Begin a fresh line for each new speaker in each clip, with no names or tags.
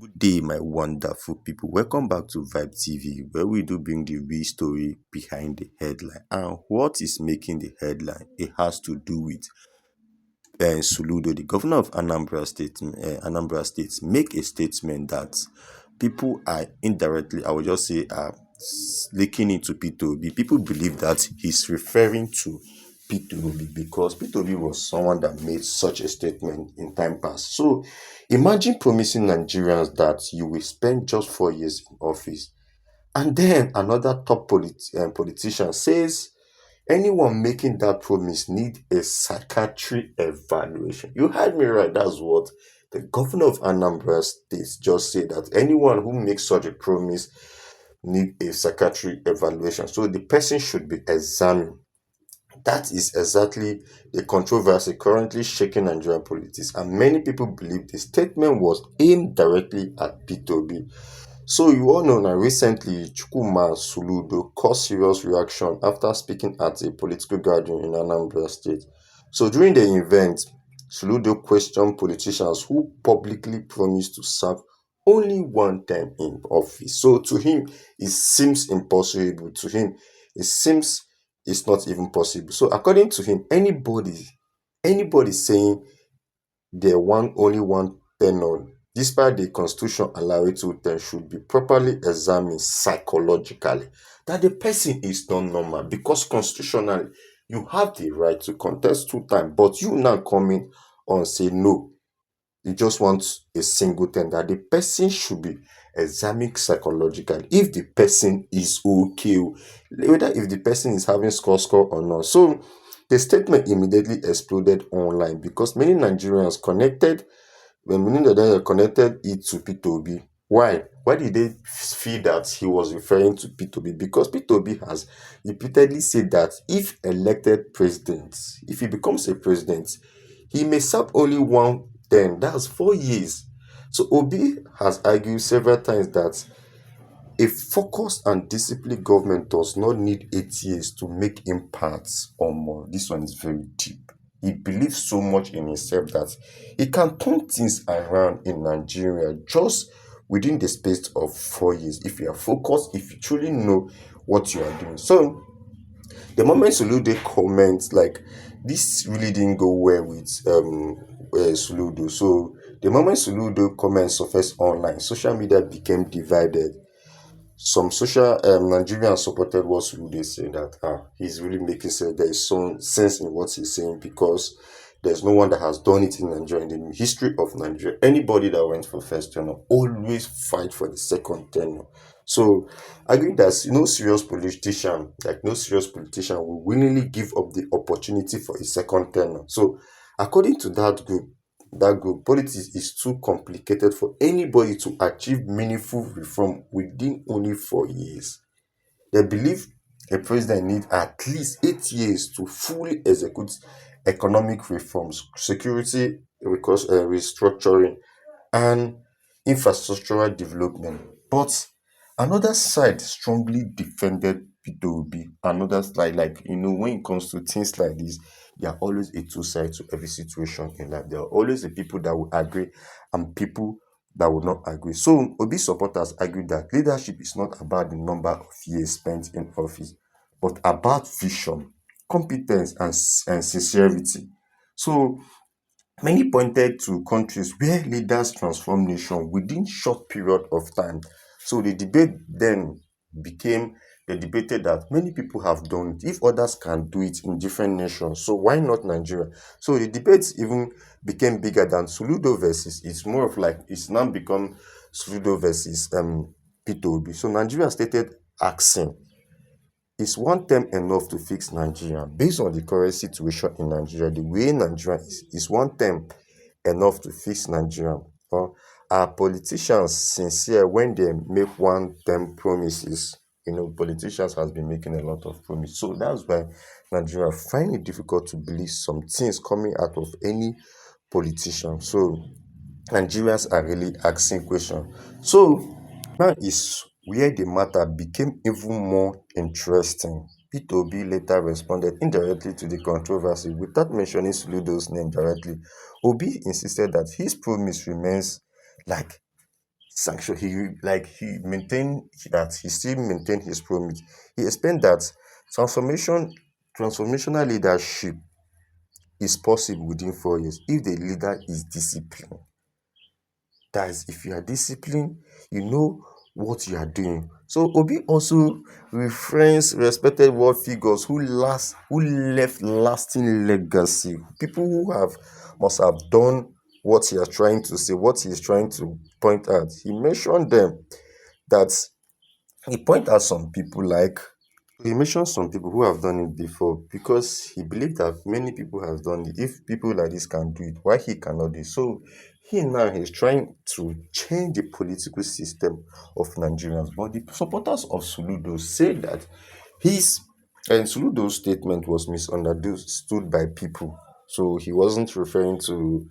Good day, my wonderful people. Welcome back to Vibe TV, where we do bring the real story behind the headline. And what is making the headline? It has to do with Soludo, the governor of Anambra State, make a statement that people are indirectly, I would just say, are linking into Peter Obi. People believe that he's referring to Peter Obi because Peter Obi was someone that made such a statement in time past. So imagine promising Nigerians that you will spend just 4 years in office, and then another top politician says anyone making that promise need a psychiatric evaluation. You heard me right. That's what the governor of Anambra State just said, that anyone who makes such a promise need a psychiatric evaluation. So the person should be examined. That is exactly the controversy currently shaking Nigerian politics, and many people believe the statement was aimed directly at Peter Obi. So you all know now recently Chukwuma Soludo caused serious reaction after speaking at a political gathering in Anambra State. So during the event, Soludo questioned politicians who publicly promised to serve only one term in office. So to him, it seems impossible. To him, it seems it's not even possible. So according to him, anybody saying they want only one tenure, despite the constitution allowing two terms, should be properly examined psychologically. That the person is not normal, because constitutionally you have the right to contest two times, but you now coming on say no, you just want a single term. That the person should be examined psychologically if the person is okay, whether if the person is having score or not. So the statement immediately exploded online because many Nigerians connected when meaning that they connected it to Peter Obi. Why? Why did they feel that he was referring to Peter Obi? Because Peter Obi has repeatedly said that if elected president, if he becomes a president, he may serve only one term. That's 4 years. So Obi has argued several times that a focused and disciplined government does not need 8 years to make impacts or more. This one is very deep. He believes so much in himself that he can turn things around in Nigeria just within the space of 4 years if you are focused, if you truly know what you are doing. So the moment Soludo comments, like, this really didn't go well with Soludo. So the moment Soludo comments surfaced online, social media became divided. Some social Nigerians supported what Sulude said, that he's really making sense. There is some sense in what he's saying, because there's no one that has done it in Nigeria in the history of Nigeria. Anybody that went for first tenure always fight for the second tenure. So I think that no serious politician will willingly give up the opportunity for a second tenure. So according to that group, politics is too complicated for anybody to achieve meaningful reform within only 4 years. They believe a president needs at least 8 years to fully execute economic reforms, security restructuring, and infrastructural development. But another side strongly defended Peter Obi. Another side, like, when it comes to things like this, there are always a two sides to every situation in life. There are always the people that will agree and people that will not agree. So Obi supporters argue that leadership is not about the number of years spent in office, but about vision, competence, and sincerity. So many pointed to countries where leaders transform nation within short period of time. So the debate then became they debated that many people have done it. If others can do it in different nations, so why not Nigeria? So the debates even became bigger than Soludo versus. It's more of like it's now become Soludo versus Peter Obi. So Nigeria stated asking, is one term enough to fix Nigeria? Based on the current situation in Nigeria, the way Nigeria is one term enough to fix Nigeria? Or are politicians sincere when they make one term promises? Politicians has been making a lot of promises. So that's why Nigeria find it difficult to believe some things coming out of any politician. So Nigerians are really asking questions. So now is where the matter became even more interesting. Peter Obi later responded indirectly to the controversy without mentioning Soludo's name directly. Obi insisted that his promise remains like sanction. He maintained that he still maintained his promise. He explained that transformation transformational leadership is possible within 4 years if the leader is disciplined. That is, if you are disciplined, you know what you are doing. So Obi also referenced respected world figures who left lasting legacy. People who have must have done what he is trying to say, what he is trying to point out. He mentioned them that he point out some people like he mentioned some people who have done it before because he believed that many people have done it. If people like this can do it, why he cannot do it? So he now is trying to change the political system of Nigerians. But the supporters of Soludo say that his and Soludo's statement was misunderstood by people. So he wasn't referring to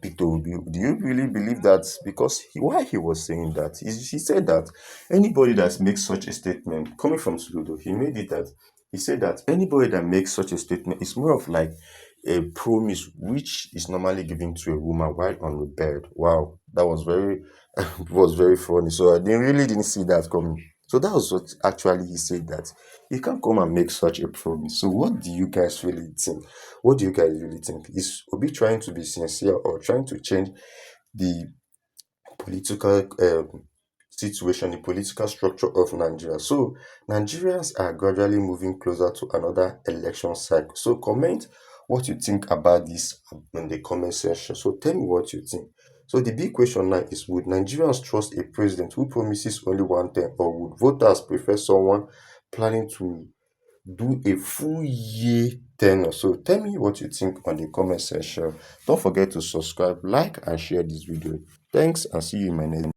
Peter Obi. Do you really believe that? Because why he was saying that? He said that anybody that makes such a statement, coming from Soludo, he made it that he said that anybody that makes such a statement is more of like a promise which is normally given to a woman while on the bed. Wow, that was very was very funny. So I didn't see that coming. So that was what actually he said that you can't come and make such a promise. So what do you guys really think? What do you guys really think? Is Obi trying to be sincere or trying to change the political situation, the political structure of Nigeria? So Nigerians are gradually moving closer to another election cycle. So comment what you think about this in the comment section. So tell me what you think. So the big question now is, would Nigerians trust a president who promises only one thing, or would voters prefer someone planning to do a full year tenure? So tell me what you think on the comment section. Don't forget to subscribe, like, and share this video. Thanks, and see you in my next